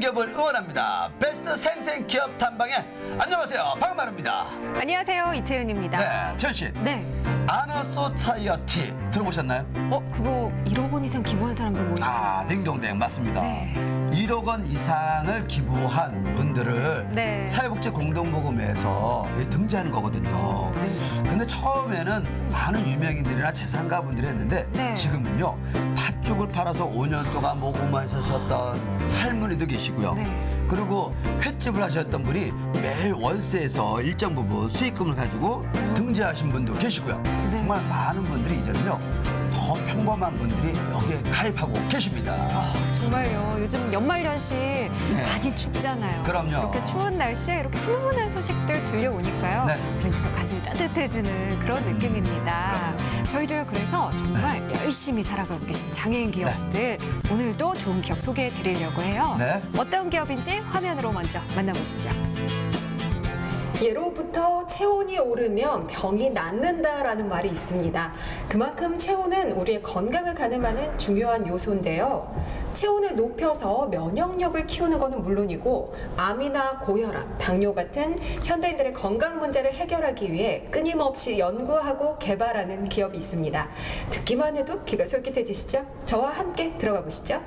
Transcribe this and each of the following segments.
기업을 응원합니다. 베스트 생생 기업 탐방에 안녕하세요, 박만우입니다. 안녕하세요, 이채은입니다. 네, 채은 씨. 네. 아너소사이어티 들어보셨나요? 그거 1억 원 이상 기부한 사람들 모임. 딩동댕 맞습니다. 네. 1억 원 이상을 기부한 분들을 네. 사회복지 공동모금에서 등재하는 거거든요. 근데 처음에는 많은 유명인들이나 재산가 분들이 했는데 네. 지금은요, 팥죽을 팔아서 5년 동안 모금하셨던 할머니도 계시고요. 네. 그리고 횟집을 하셨던 분이 매일 월세에서 일정 부분 수익금을 가지고 등재하신 분도 계시고요. 네. 정말 많은 분들이 이제는요, 더 평범한 분들이 여기에 가입하고 계십니다. 정말요. 요즘 연말연시 많이 춥잖아요. 그럼요. 이렇게 추운 날씨에 이렇게 훈훈한 소식들 들려오니까요. 네. 왠지 더 가슴이 따뜻해지는 그런 느낌입니다. 저희도 그래서 정말 열심히 살아가고 계신 장애인 기업들 오늘도 좋은 기업 소개해 드리려고 해요. 네. 어떤 기업인지 화면으로 먼저 만나보시죠. 예로부터 체온이 오르면 병이 낫는다라는 말이 있습니다. 그만큼 체온은 우리의 건강을 가늠하는 중요한 요소인데요. 체온을 높여서 면역력을 키우는 것은 물론이고 암이나 고혈압, 당뇨 같은 현대인들의 건강 문제를 해결하기 위해 끊임없이 연구하고 개발하는 기업이 있습니다. 듣기만 해도 귀가 솔깃해지시죠? 저와 함께 들어가 보시죠.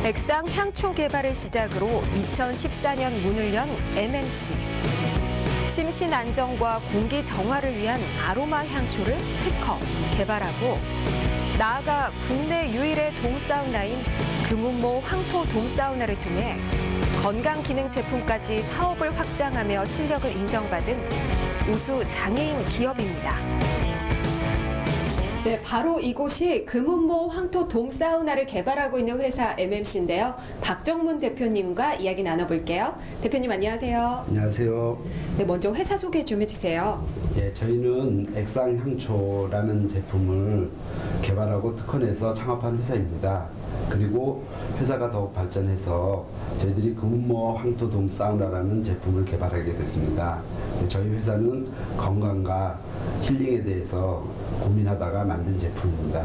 액상 향초 개발을 시작으로 2014년 문을 연 MMC. 심신 안정과 공기 정화를 위한 아로마 향초를 특허, 개발하고 나아가 국내 유일의 돔사우나인 금운모 황토 돔사우나를 통해 건강기능 제품까지 사업을 확장하며 실력을 인정받은 우수 장애인 기업입니다. 네, 바로 이곳이 금운모 황토 돔사우나를 개발하고 있는 회사 MMC인데요. 박정문 대표님과 이야기 나눠볼게요. 대표님 안녕하세요. 안녕하세요. 네, 먼저 회사 소개 좀 해주세요. 예, 저희는 액상향초라는 제품을 개발하고 특허내서 창업한 회사입니다. 그리고 회사가 더욱 발전해서 저희들이 금운모 황토돔 사우나라는 제품을 개발하게 됐습니다. 저희 회사는 건강과 힐링에 대해서 고민하다가 만든 제품입니다.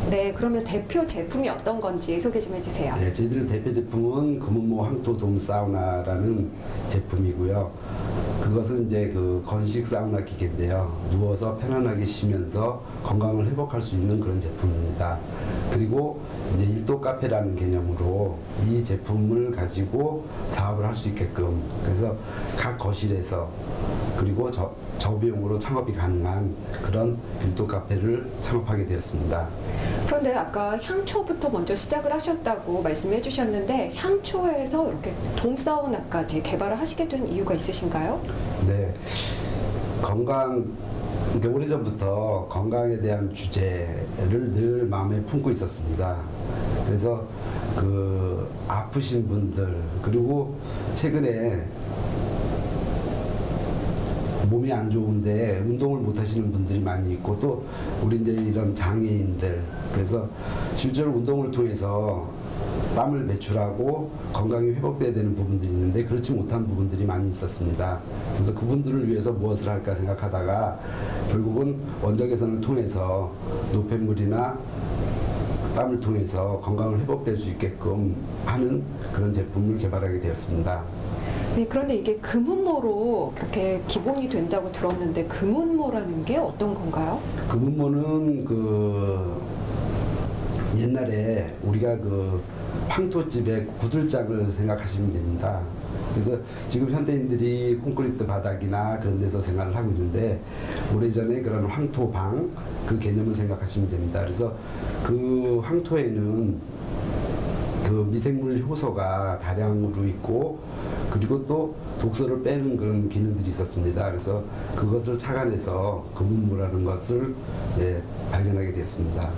네, 그러면 대표 제품이 어떤 건지 소개 좀 해주세요. 네, 저희들 대표 제품은 금운모 황토돔 사우나라는 제품이고요. 그것은 이제 그 건식 사우나 기계인데요. 누워서 편안하게 쉬면서 건강을 회복할 수 있는 그런 제품입니다. 그리고 이제 일도 카페라는 개념으로 이 제품을 가지고 사업을 할 수 있게끔, 그래서 각 거실에서 그리고 저비용으로 창업이 가능한 그런 일도 카페를 창업하게 되었습니다. 그런데 아까 향초부터 먼저 시작을 하셨다고 말씀해 주셨는데 향초에서 이렇게 돔사우나까지 개발을 하시게 된 이유가 있으신가요? 네, 그러니까 오래전부터 건강에 대한 주제를 늘 마음에 품고 있었습니다. 그래서 그 아프신 분들, 그리고 최근에 몸이 안 좋은데 운동을 못 하시는 분들이 많이 있고, 또 우리 이제 이런 장애인들, 그래서 실제로 운동을 통해서 땀을 배출하고 건강이 회복돼야 되는 부분들이 있는데 그렇지 못한 부분들이 많이 있었습니다. 그래서 그분들을 위해서 무엇을 할까 생각하다가 결국은 원적외선을 통해서 노폐물이나 땀을 통해서 건강을 회복될 수 있게끔 하는 그런 제품을 개발하게 되었습니다. 네, 그런데 이게 금운모로 그렇게 기본이 된다고 들었는데 금운모라는 게 어떤 건가요? 금운모는 그 옛날에 우리가 그 황토집의 구들장을 생각하시면 됩니다. 그래서 지금 현대인들이 콘크리트 바닥이나 그런 데서 생활을 하고 있는데 오래전에 그런 황토방 그 개념을 생각하시면 됩니다. 그래서 그 황토에는 그 미생물 효소가 다량으로 있고, 그리고 또 독소를 빼는 그런 기능들이 있었습니다. 그래서 그것을 착안해서 금운모라는 것을 발견하게 됐습니다.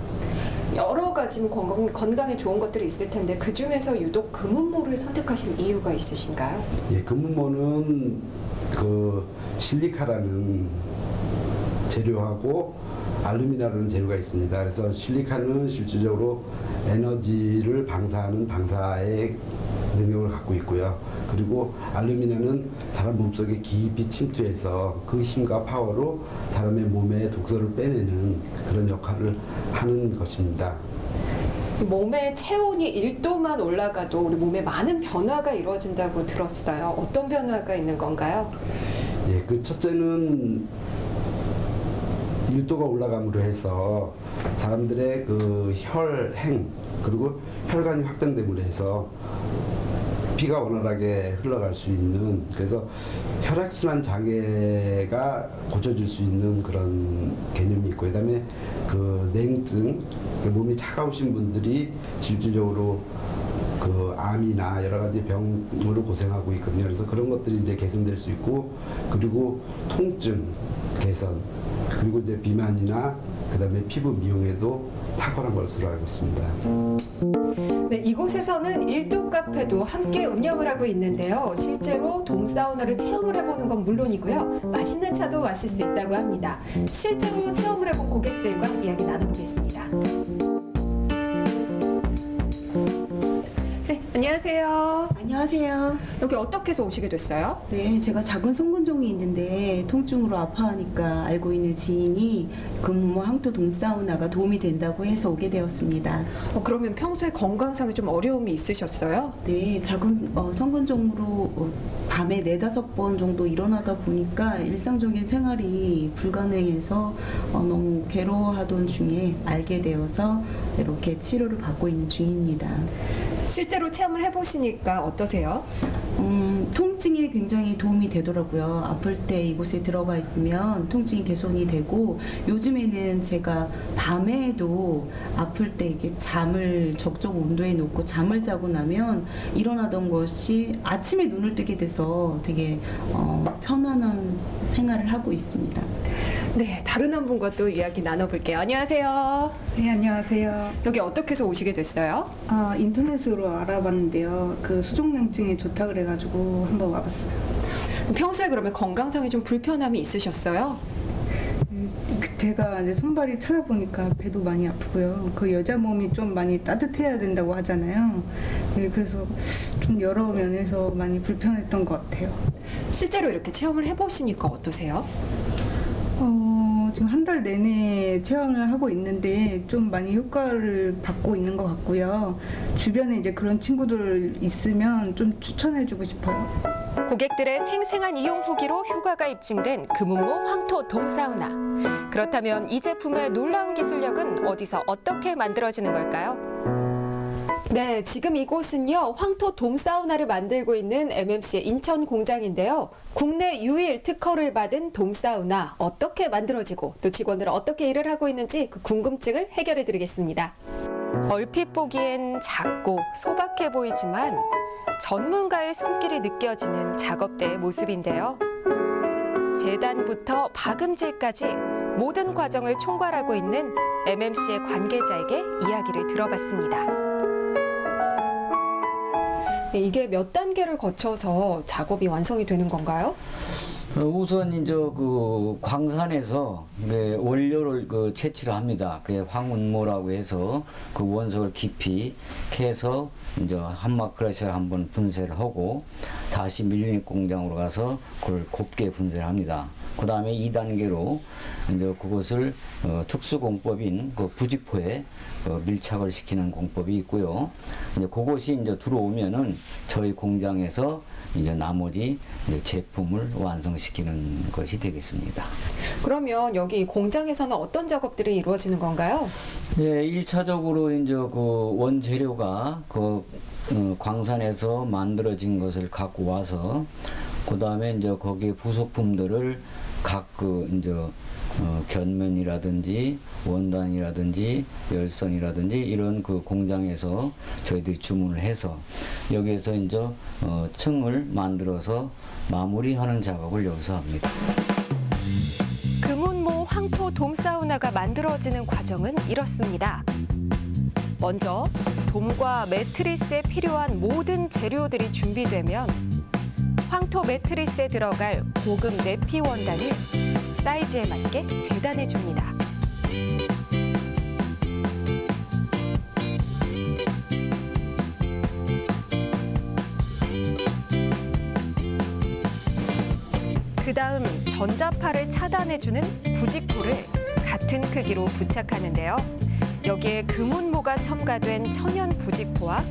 여러 가지 건강에 좋은 것들이 있을 텐데 그 중에서 유독 금운모를 선택하신 이유가 있으신가요? 예, 금운모는 그 실리카라는 재료하고 알루미나라는 재료가 있습니다. 그래서 실리카는 실질적으로 에너지를 방사하는 방사액 능력을 갖고 있고요. 그리고 알루미늄은 사람 몸속에 깊이 침투해서 그 힘과 파워로 사람의 몸에 독소를 빼내는 그런 역할을 하는 것입니다. 몸의 체온이 1도만 올라가도 우리 몸에 많은 변화가 이루어진다고 들었어요. 어떤 변화가 있는 건가요? 예, 그 첫째는 1도가 올라감으로 해서 사람들의 그 혈행 그리고 혈관이 확장됨으로 해서 피가 원활하게 흘러갈 수 있는, 그래서 혈액순환 장애가 고쳐질 수 있는 그런 개념이 있고, 그다음에 그 냉증, 몸이 차가우신 분들이 실질적으로 그 암이나 여러 가지 병으로 고생하고 있거든요. 그래서 그런 것들이 이제 개선될 수 있고, 그리고 통증 개선, 그리고 이제 비만이나 그다음에 피부 미용에도 탁월한 것으로 알고 있습니다. 네, 이곳에서는 1도 카페도 함께 운영을 하고 있는데요. 실제로 돔사우나를 체험을 해보는 건 물론이고요. 맛있는 차도 마실 수 있다고 합니다. 실제로 체험을 해본 고객들과 이야기 나눠보겠습니다. 네, 안녕하세요. 안녕하세요. 여기 어떻게 해서 오시게 됐어요? 네, 제가 작은 송근종이 있는데 통증으로 아파하니까 알고 있는 지인이 금호 항토 돔사우나가 도움이 된다고 해서 오게 되었습니다. 그러면 평소에 건강상에 좀 어려움이 있으셨어요? 네, 작은 성근종으로 밤에 4-5번 정도 일어나다 보니까 일상적인 생활이 불가능해서 너무 괴로워하던 중에 알게 되어서 이렇게 치료를 받고 있는 중입니다. 실제로 체험을 해보시니까 어떠세요? 통증에 굉장히 도움이 되더라고요. 아플 때 이곳에 들어가 있으면 통증이 개선이 되고, 요즘에는 제가 밤에도 아플 때 이게 잠을 적정 온도에 놓고 잠을 자고 나면 일어나던 것이 아침에 눈을 뜨게 돼서 되게 편안한 생활을 하고 있습니다. 네, 다른 한 분과 또 이야기 나눠볼게요. 안녕하세요. 네, 안녕하세요. 여기 어떻게 해서 오시게 됐어요? 인터넷으로 알아봤는데요. 그 수족냉증에 좋다 그래가지고 한번 와봤어요. 평소에 그러면 건강상에 좀 불편함이 있으셨어요? 제가 이제 손발이 찾아보니까 배도 많이 아프고요. 그 여자 몸이 좀 많이 따뜻해야 된다고 하잖아요. 네, 그래서 좀 여러 면에서 많이 불편했던 것 같아요. 실제로 이렇게 체험을 해보시니까 어떠세요? 지금 한 달 내내 체험을 하고 있는데 좀 많이 효과를 받고 있는 것 같고요. 주변에 이제 그런 친구들 있으면 좀 추천해주고 싶어요. 고객들의 생생한 이용 후기로 효과가 입증된 금은모 황토 돔사우나. 그렇다면 이 제품의 놀라운 기술력은 어디서 어떻게 만들어지는 걸까요? 네, 지금 이곳은요, 황토 돔사우나를 만들고 있는 MMC의 인천 공장인데요. 국내 유일 특허를 받은 돔사우나 어떻게 만들어지고 또 직원들은 어떻게 일을 하고 있는지 그 궁금증을 해결해 드리겠습니다. 얼핏 보기엔 작고 소박해 보이지만 전문가의 손길이 느껴지는 작업대의 모습인데요. 재단부터 박음질까지 모든 과정을 총괄하고 있는 MMC의 관계자에게 이야기를 들어봤습니다. 이게 몇 단계를 거쳐서 작업이 완성이 되는 건가요? 우선 이제 그 광산에서 원료를 채취를 합니다. 그게 황운모라고 해서 그 원석을 깊이 캐서 이제 한마크라시를 한번 분쇄를 하고 다시 밀리닉 공장으로 가서 그걸 곱게 분쇄를 합니다. 그 다음에 2단계로 이제 그것을 특수 공법인 그 부직포에 밀착을 시키는 공법이 있고요. 이제 그것이 이제 들어오면은 저희 공장에서 이제 나머지 이제 제품을 완성시키는 것이 되겠습니다. 그러면 여기 공장에서는 어떤 작업들이 이루어지는 건가요? 네, 1차적으로 이제 그 원재료가 그 광산에서 만들어진 것을 갖고 와서 그 다음에 이제 거기에 부속품들을 각 이제 견면이라든지 원단이라든지 열선이라든지 이런 그 공장에서 저희들이 주문을 해서 여기에서 이제 층을 만들어서 마무리하는 작업을 여기서 합니다. 금운모 황토 돔사우나가 만들어지는 과정은 이렇습니다. 먼저 돔과 매트리스에 필요한 모든 재료들이 준비되면 황토 매트리스에 들어갈 고급 내피 원단을 사이즈에 맞게 재단해 줍니다. 그다음 전자파를 차단해주는 부직포를 같은 크기로 부착하는데요. 여기에 금운모가 첨가된 천연 부직포와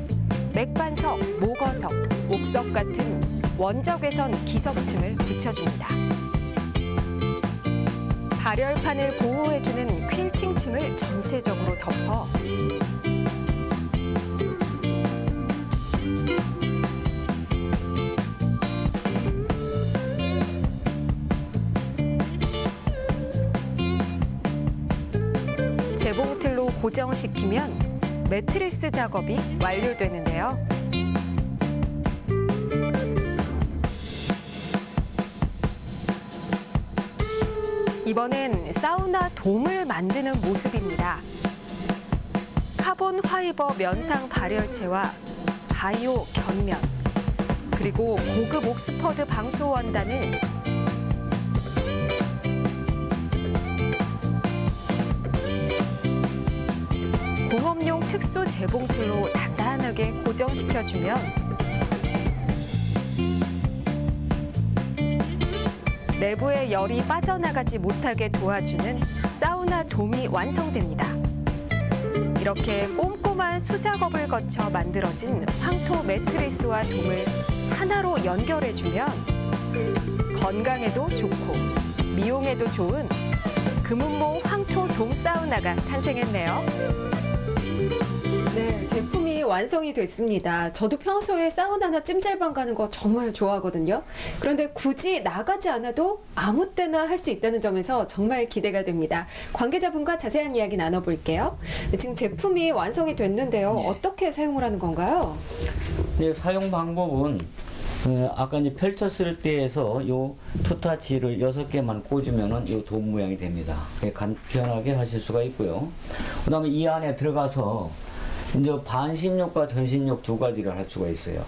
맥반석, 목어석, 옥석 같은 원적외선 기석층을 붙여줍니다. 발열판을 보호해주는 퀼팅층을 전체적으로 덮어 재봉틀로 고정시키면 매트리스 작업이 완료되는데요. 이번엔 사우나 돔을 만드는 모습입니다. 카본 파이버 면상 발열체와 바이오 견면, 그리고 고급 옥스퍼드 방수 원단을 공업용 특수 재봉틀로 단단하게 고정시켜주면 내부의 열이 빠져나가지 못하게 도와주는 사우나 돔이 완성됩니다. 이렇게 꼼꼼한 수작업을 거쳐 만들어진 황토 매트리스와 돔을 하나로 연결해주면 건강에도 좋고 미용에도 좋은 금운모 황토 돔 사우나가 탄생했네요. 네, 제품이 완성이 됐습니다. 저도 평소에 사우나나 찜질방 가는 거 정말 좋아하거든요. 그런데 굳이 나가지 않아도 아무 때나 할 수 있다는 점에서 정말 기대가 됩니다. 관계자분과 자세한 이야기 나눠볼게요. 지금 제품이 완성이 됐는데요. 네. 어떻게 사용을 하는 건가요? 네, 사용 방법은 아까 이제 펼쳤을 때에서 요 투타치를 6개만 꽂으면은 요 돔 모양이 됩니다. 간편하게 하실 수가 있고요. 그다음에 이 안에 들어가서 이제 반신욕과 전신욕 두 가지를 할 수가 있어요.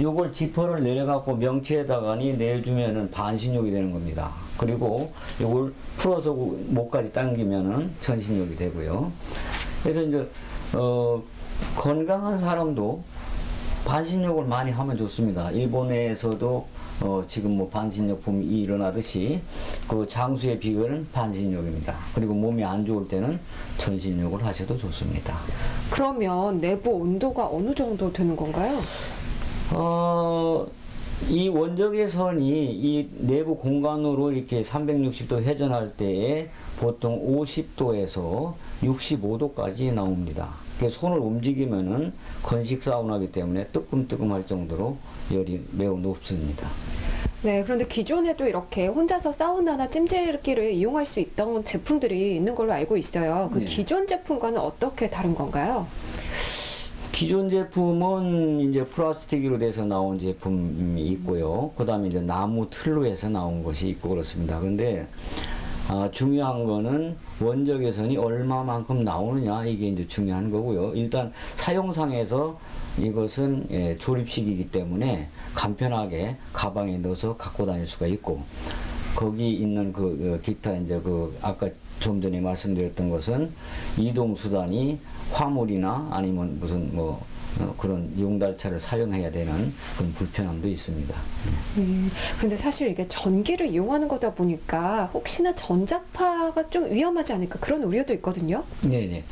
요걸 지퍼를 내려갖고 명치에다가니 내주면은 반신욕이 되는 겁니다. 그리고 요걸 풀어서 목까지 당기면은 전신욕이 되고요. 그래서 이제 건강한 사람도 반신욕을 많이 하면 좋습니다. 일본에서도 지금 뭐 반신욕 붐이 일어나듯이 그 장수의 비결은 반신욕입니다. 그리고 몸이 안 좋을 때는 전신욕을 하셔도 좋습니다. 그러면 내부 온도가 어느 정도 되는 건가요? 이 원적외선이 이 내부 공간으로 이렇게 360도 회전할 때에 보통 50도에서 65도까지 나옵니다. 손을 움직이면은 건식 사우나이기 때문에 뜨끔뜨끔할 정도로 열이 매우 높습니다. 네, 그런데 기존에도 이렇게 혼자서 사우나나 찜질기를 이용할 수 있던 제품들이 있는 걸로 알고 있어요. 그 네. 기존 제품과는 어떻게 다른 건가요? 기존 제품은 이제 플라스틱으로 돼서 나온 제품이 있고요. 그 다음에 이제 나무 틀로 해서 나온 것이 있고 그렇습니다. 근데 중요한 거는 원적외선이 얼마만큼 나오느냐 이게 이제 중요한 거고요. 일단 사용상에서 이것은 조립식이기 때문에 간편하게 가방에 넣어서 갖고 다닐 수가 있고 거기 있는 그 기타 이제 그 아까 좀 전에 말씀드렸던 것은 이동 수단이 화물이나 아니면 무슨 뭐 그런 용달차를 사용해야 되는 그런 불편함도 있습니다. 근데 사실 이게 전기를 이용하는 거다 보니까 혹시나 전자파가 좀 위험하지 않을까 그런 우려도 있거든요. 네네.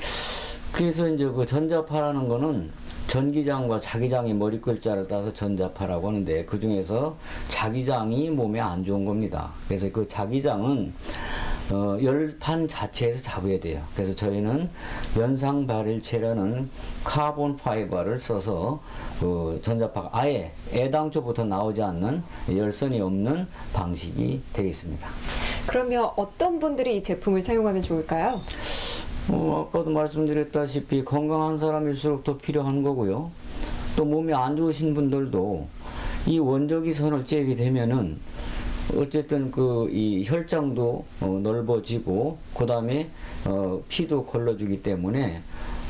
그래서 이제 그 전자파라는 거는 전기장과 자기장의 머리 글자를 따서 전자파라고 하는데 그 중에서 자기장이 몸에 안 좋은 겁니다. 그래서 그 자기장은 열판 자체에서 잡아야 돼요. 그래서 저희는 연상 발열체라는 카본 파이버를 써서 그 전자파가 아예 애당초부터 나오지 않는 열선이 없는 방식이 되겠습니다. 그러면 어떤 분들이 이 제품을 사용하면 좋을까요? 아까도 말씀드렸다시피 건강한 사람일수록 더 필요한 거고요. 또 몸이 안 좋으신 분들도 이 원적외선을 쬐게 되면은 어쨌든 그 이 혈장도 넓어지고 그 다음에 피도 걸러주기 때문에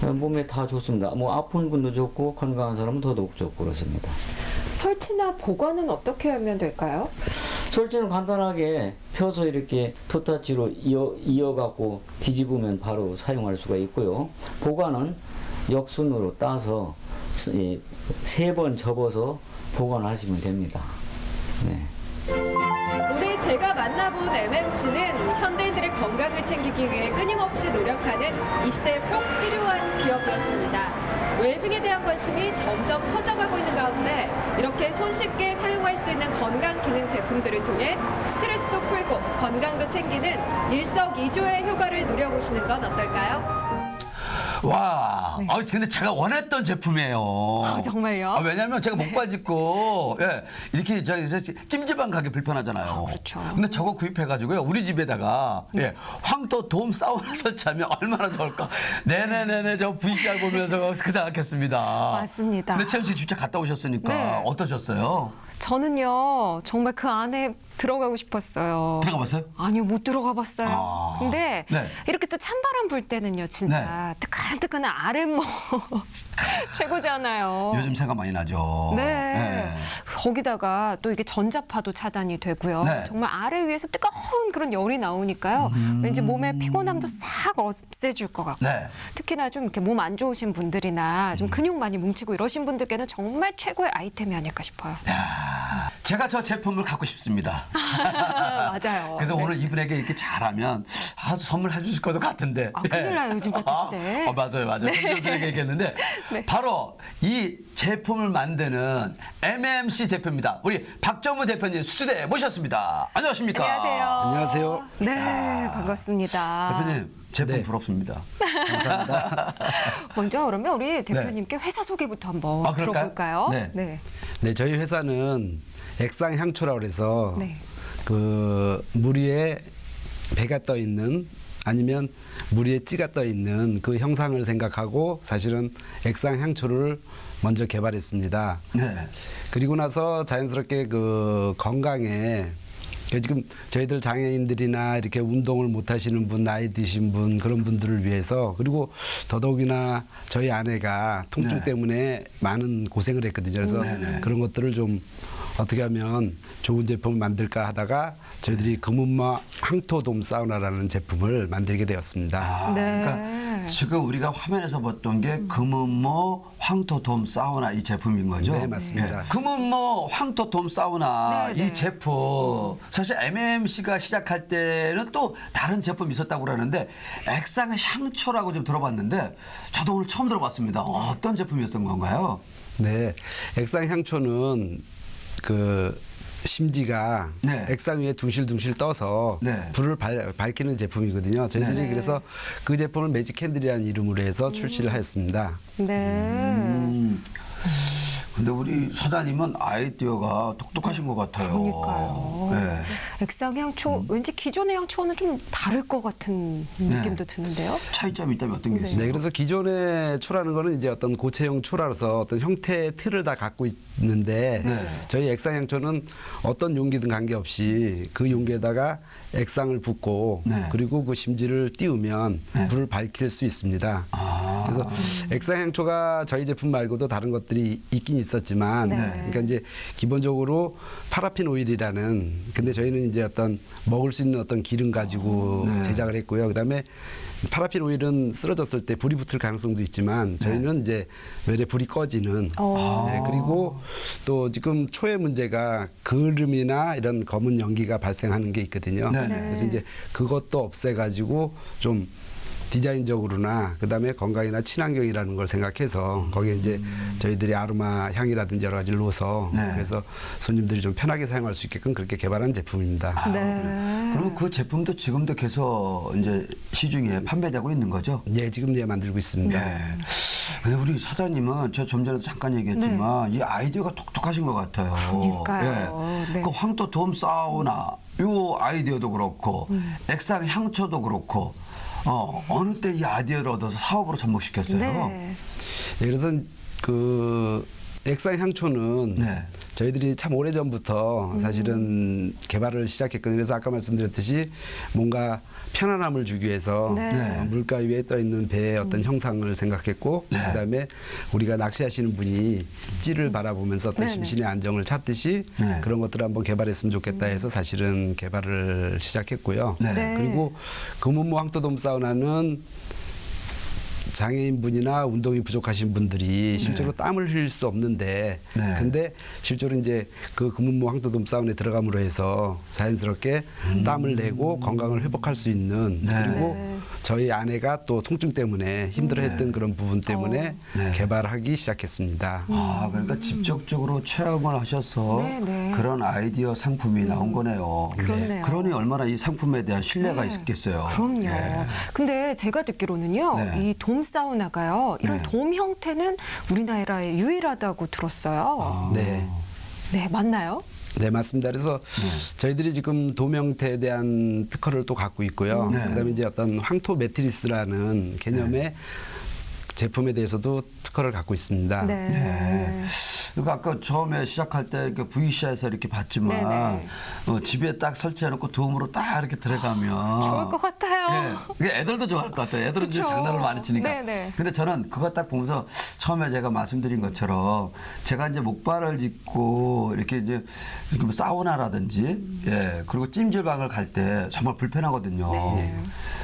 몸에 다 좋습니다. 뭐 아픈 분도 좋고 건강한 사람은 더더욱 좋고 그렇습니다. 설치나 보관은 어떻게 하면 될까요? 설치는 간단하게 펴서 이렇게 투타치로 이어갖고 뒤집으면 바로 사용할 수가 있고요. 보관은 역순으로 따서 3번 접어서 보관하시면 됩니다. 네. 오늘 제가 만나본 MMC는 현대인들의 건강을 챙기기 위해 끊임없이 노력하는 이 시대에 꼭 필요한 기업이었습니다. 웰빙에 대한 관심이 점점 커져가고 있는 가운데 이렇게 손쉽게 사용할 수 있는 건강 기능 제품들을 통해 스트레스도 풀고 건강도 챙기는 일석이조의 효과를 누려보시는 건 어떨까요? 와, 근데 제가 원했던 제품이에요. 정말요? 왜냐면 제가 목발 짚고, 예, 이렇게 찜질방 가기 불편하잖아요. 그렇죠. 근데 저거 구입해가지고요, 우리 집에다가, 예, 황토 돔 사우나 설치하면 얼마나 좋을까. 네네네네, 저 VCR 보면서 그 생각했습니다. 맞습니다. 근데 채연 씨 진짜 갔다 오셨으니까 네. 어떠셨어요? 저는요, 정말 그 안에 들어가고 싶었어요. 들어가 봤어요? 아니요, 못 들어가 봤어요. 아, 근데 네. 이렇게 또 찬바람 불 때는요, 진짜 뜨끈뜨끈한 아랫모 최고잖아요. 요즘 새가 많이 나죠. 네. 거기다가 또 이게 전자파도 차단이 되고요. 네. 정말 아래 위에서 뜨거운 그런 열이 나오니까요. 왠지 몸의 피곤함도 싹 없애줄 것 같고. 네. 특히나 좀 이렇게 몸 안 좋으신 분들이나 좀 근육 많이 뭉치고 이러신 분들께는 정말 최고의 아이템이 아닐까 싶어요. 야, 제가 저 제품을 갖고 싶습니다. 맞아요. 그래서 네. 오늘 이분에게 이렇게 잘하면 선물해 주실 것도 같은데. 큰일 나요, 요즘 같은 시대에. 맞아요. 손님들에게 얘기했는데 네. 바로 이 제품을 만드는 MMC 대표입니다. 우리 박정무 대표님 스튜디오에 모셨습니다. 안녕하십니까? 안녕하세요. 안녕하세요. 네, 반갑습니다. 대표님 제품 네. 부럽습니다. 감사합니다. 먼저 그러면 우리 대표님께 회사 소개부터 한번 아, 그럴까요? 들어볼까요? 네. 네, 저희 회사는 액상향초라고 해서 네. 그 물 위에 배가 떠 있는 아니면 물 위에 찌가 떠 있는 그 형상을 생각하고 사실은 액상향초를 먼저 개발했습니다. 네. 그리고 나서 자연스럽게 그 건강에 지금 저희들 장애인들이나 이렇게 운동을 못 하시는 분, 나이 드신 분 그런 분들을 위해서 그리고 더더욱이나 저희 아내가 통증 네. 때문에 많은 고생을 했거든요. 그래서 네네. 그런 것들을 좀 어떻게 하면 좋은 제품을 만들까 하다가 저희들이 금은마 황토돔 사우나라는 제품을 만들게 되었습니다. 아, 네. 그러니까 지금 우리가 화면에서 봤던 게 금은모 황토돔 사우나 이 제품인 거죠? 네, 맞습니다. 금은모 황토돔 사우나 네, 네. 이 제품 사실 MMC가 시작할 때는 또 다른 제품이 있었다고 그러는데 액상향초라고 좀 들어봤는데 저도 오늘 처음 들어봤습니다. 어떤 제품이었던 건가요? 네, 액상향초는 그 심지가 네. 액상 위에 둥실둥실 떠서 네. 불을 밝히는 제품이거든요. 저희들이 네. 그래서 그 제품을 매직 캔들이라는 이름으로 해서 출시를 하였습니다. 네. 근데 우리 사장님은 아이디어가 똑똑하신 것 같아요. 그러니까요. 네. 액상향초 왠지 기존의 향초는 좀 다를 것 같은 느낌도 드는데요. 차이점이 있다면 어떤 게 네. 있어요? 네, 그래서 기존의 초라는 거는 이제 어떤 고체형 초라서 어떤 형태의 틀을 다 갖고 있는데 네. 저희 액상향초는 어떤 용기든 관계없이 그 용기에다가 액상을 붓고 네. 그리고 그 심지를 띄우면 네. 불을 밝힐 수 있습니다. 아. 그래서 액상향초가 저희 제품 말고도 다른 것들이 있긴 있었지만 네. 그러니까 이제 기본적으로 파라핀 오일이라는 근데 저희는 이제 어떤 먹을 수 있는 어떤 기름 가지고 네. 제작을 했고요. 그다음에 파라핀 오일은 쓰러졌을 때 불이 붙을 가능성도 있지만 저희는 이제 외래 불이 꺼지는 네, 그리고 또 지금 초의 문제가 그름이나 이런 검은 연기가 발생하는 게 있거든요. 네네. 그래서 이제 그것도 없애가지고 좀 디자인적으로나 그다음에 건강이나 친환경이라는 걸 생각해서 거기에 이제 저희들이 아로마 향이라든지 여러 가지를 넣어서 네. 그래서 손님들이 좀 편하게 사용할 수 있게끔 그렇게 개발한 제품입니다. 네. 그러면 그 제품도 지금도 계속 이제 시중에 판매되고 있는 거죠? 예, 지금 예 만들고 있습니다. 네. 근데 우리 사장님은 저 좀 전에 잠깐 얘기했지만 이 아이디어가 독특하신 것 같아요. 그러니까요. 네. 그 황토 돔 사우나 요 아이디어도 그렇고 액상 향초도 그렇고 어느 때 이 아이디어를 얻어서 사업으로 접목시켰어요? 네. 예, 그래서 그 액상 향초는 네. 저희들이 참 오래 전부터 사실은 개발을 시작했거든요. 그래서 아까 말씀드렸듯이 뭔가 편안함을 주기 위해서 네. 물가 위에 떠 있는 배의 어떤 형상을 생각했고 네. 그다음에 우리가 낚시하시는 분이 찌를 바라보면서 어떤 네네. 심신의 안정을 찾듯이 네. 그런 것들을 한번 개발했으면 좋겠다 해서 사실은 개발을 시작했고요. 네. 네. 그리고 금은모 황토돔 사우나는 장애인분이나 운동이 부족하신 분들이 실제로 땀을 흘릴 수 없는데 네. 근데 실제로 이제 그 금은모 황토돔 사운에 들어감으로 해서 자연스럽게 땀을 내고 건강을 회복할 수 있는 네. 그리고 네. 저희 아내가 또 통증 때문에 힘들어했던 그런 부분 때문에 네. 개발하기 시작했습니다. 아, 그러니까 직접적으로 체험을 하셔서 네, 네. 그런 아이디어 상품이 나온 거네요. 그렇네요. 그러니 얼마나 이 상품에 대한 신뢰가 있겠어요. 그럼요. 예. 근데 제가 듣기로는요, 네. 이 돔 사우나가요, 이런 네. 돔 형태는 우리나라에 유일하다고 들었어요. 네. 네, 맞나요? 네, 맞습니다. 그래서 저희들이 지금 도명태에 대한 특허를 또 갖고 있고요. 네. 그다음에 이제 어떤 황토 매트리스라는 개념의 제품에 대해서도 특허를 갖고 있습니다. 네. 그러니까 아까 처음에 시작할 때 VCR에서 이렇게 봤지만 집에 딱 설치해놓고 도움으로 딱 이렇게 들어가면 좋을 것 같아요. 예. 이게 애들도 좋아할 것 같아요. 애들은 이제 그쵸. 장난을 많이 치니까. 네네. 근데 저는 그거 딱 보면서 처음에 제가 말씀드린 것처럼 제가 이제 목발을 짚고 이렇게 이제 이렇게 뭐 사우나라든지 예 그리고 찜질방을 갈 때 정말 불편하거든요. 네.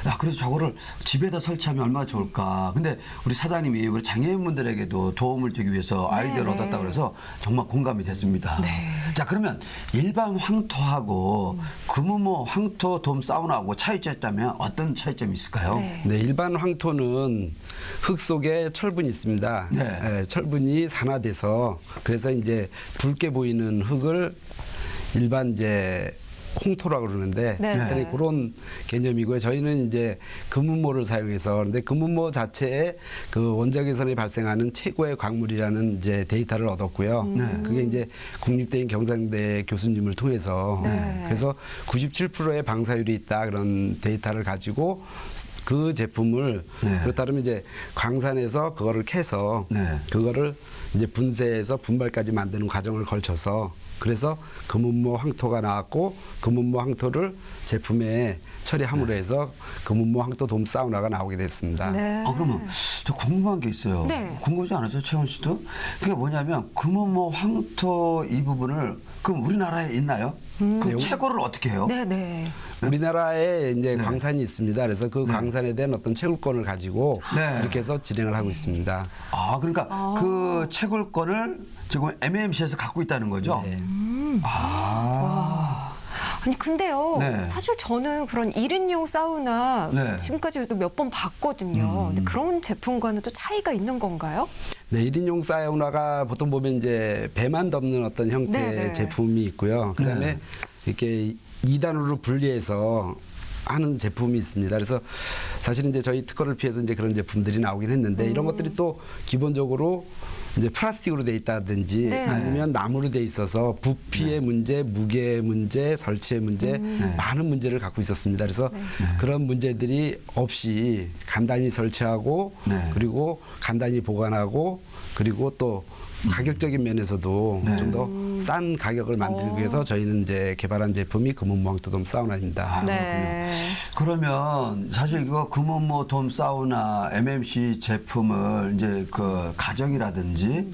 야 그래서 저거를 집에다 설치하면 얼마나 좋을까. 근데 우리 사장님이 우리 장애인분들에게도 도움을 주기 위해서 아이디어를 네. 얻었다 그래서 정말 공감이 됐습니다. 네. 자 그러면 일반 황토하고 금은모 황토 돔 사우나하고 차이점이 있다면 어떤 차이점이 있을까요? 네. 네, 일반 황토는 흙 속에 철분이 있습니다. 네. 예, 철분이 산화돼서 그래서 이제 붉게 보이는 흙을 일반 이제 홍토라고 그러는데 네. 일단은 그런 개념이고요. 저희는 이제 금은모를 사용해서 그런데 금은모 자체에 그 원적외선에 발생하는 최고의 광물이라는 이제 데이터를 얻었고요. 그게 이제 국립대인 경상대 교수님을 통해서 그래서 97%의 방사율이 있다 그런 데이터를 가지고 그 제품을 네. 그렇다면 이제 광산에서 그거를 캐서 네. 그거를 이제 분쇄해서 분발까지 만드는 과정을 걸쳐서 그래서 금은모 황토가 나왔고 금은모 황토를 제품에 처리함으로 해서 금은모 황토 돔 사우나가 나오게 됐습니다. 네. 아 그러면 저 궁금한 게 있어요. 네. 궁금하지 않으세요, 최원 씨도? 그게 뭐냐면 금은모 황토 이 부분을 그럼 우리나라에 있나요? 그 채굴을 어떻게 해요? 네네. 우리나라에 이제 광산이 있습니다. 그래서 그 광산에 대한 어떤 채굴권을 가지고 네. 이렇게 해서 진행을 하고 있습니다. 아 그러니까 그 채굴권을 지금 MMC에서 갖고 있다는 거죠? 네. 아. 아니 근데요, 네. 사실 저는 그런 1인용 사우나 네. 지금까지도 몇 번 봤거든요. 근데 그런 제품과는 또 차이가 있는 건가요? 네, 1인용 사우나가 보통 보면 이제 배만 덮는 어떤 형태의 네네. 제품이 있고요. 그다음에 네. 이렇게 2단으로 분리해서 하는 제품이 있습니다. 그래서 사실은 이제 저희 특허를 피해서 이제 그런 제품들이 나오긴 했는데 이런 것들이 또 기본적으로 이제 플라스틱으로 돼 있다든지 네. 아니면 나무로 돼 있어서 부피의 문제, 무게 문제, 설치의 문제 많은 문제를 갖고 있었습니다. 그래서 그런 문제들이 없이 간단히 설치하고 네. 그리고 간단히 보관하고 그리고 또 가격적인 면에서도 네. 좀 더 싼 가격을 만들기 위해서 저희는 이제 개발한 제품이 금은모 황토돔 사우나입니다. 네. 그러면 사실 이거 금은모 돔 사우나 MMC 제품을 이제 그 가정이라든지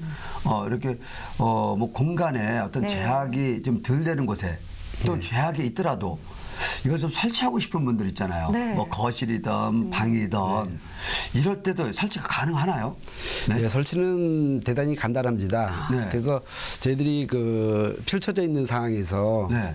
이렇게 뭐 공간에 어떤 네. 제약이 좀 덜 되는 곳에 또 제약이 있더라도 이걸 좀 설치하고 싶은 분들 있잖아요. 네. 뭐 거실이든 방이든 이럴 때도 설치가 가능하나요? 네, 설치는 대단히 간단합니다. 네. 그래서 저희들이 그 펼쳐져 있는 상황에서 네.